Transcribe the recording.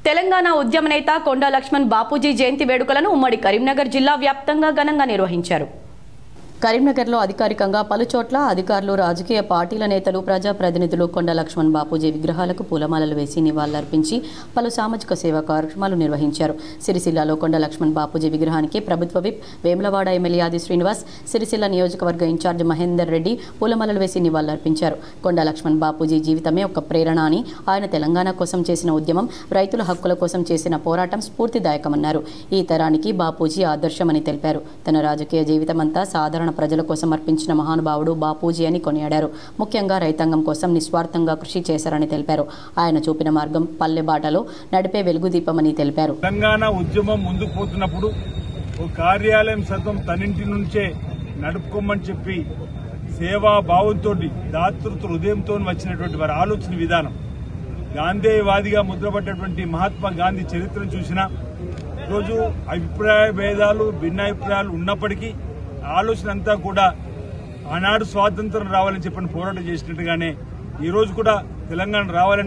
తెలంగాణ ఉద్యమ నేత కొండా లక్ష్మణ్ బాపూజీ జయంతి వేడుకలను ఉమ్మడి కరీంనగర్ జిల్లా వ్యాప్తంగా ఘనంగా నిర్వహించారు. కరీంనగర్లో అధికారికంగా పలుచోట్ల అధికారులు, రాజకీయ పార్టీల నేతలు, ప్రజాప్రతినిధులు కొండా లక్ష్మణ్ బాపూజీ విగ్రహాలకు పూలమాలలు వేసి నివాళులర్పించి పలు సామాజిక సేవా కార్యక్రమాలు నిర్వహించారు. సిరిసిల్లలో కొండా లక్ష్మణ్ బాపూజీ విగ్రహానికి ప్రభుత్వ విప్ వేములవాడ ఎమ్మెల్యే ఆది శ్రీనివాస్, సిరిసిల్ల నియోజకవర్గ ఇన్ఛార్జ్ మహేందర్ రెడ్డి పూలమాలలు వేసి నివాళులర్పించారు. కొండా లక్ష్మణ్ బాపూజీ జీవితమే ఒక ప్రేరణ అని, ఆయన తెలంగాణ కోసం చేసిన ఉద్యమం, రైతుల హక్కుల కోసం చేసిన పోరాటం స్ఫూర్తిదాయకమన్నారు. ఈ తరానికి బాపూజీ ఆదర్శమని తెలిపారు. తన రాజకీయ జీవితమంతా సాధారణ ప్రజల కోసం అర్పించిన మహానుభావుడు బాపూజీ అని కొనియాడారు. ముఖ్యంగా రైతాంగం కోసం నిస్వార్థంగా కృషి చేశారని తెలిపారు. ఆయన చూపిన మార్గం పల్లె బాటలో నడిపే వెలుగుదీపమని తెలిపారు. తెలంగాణ ఉద్యమం ముందుకు పోతున్నప్పుడు ఒక కార్యాలయం సైతం తనింటి నుంచే నడుపుకోమని చెప్పి సేవా భావంతో, దాతృత్వ హృదయంతో వచ్చినటువంటి వారి ఆలోచన విధానం, గాంధేయవాదిగా ముద్రపడ్డటువంటి మహాత్మా గాంధీ చరిత్రను చూసినా ఈరోజు అభిప్రాయ భేదాలు, భిన్నాభిప్రాయాలు ఉన్నప్పటికీ ఆలోచన అంతా కూడా ఆనాడు స్వాతంత్రం రావాలని చెప్పని పోరాటం చేసినట్టుగానే ఈరోజు కూడా తెలంగాణ రావాలని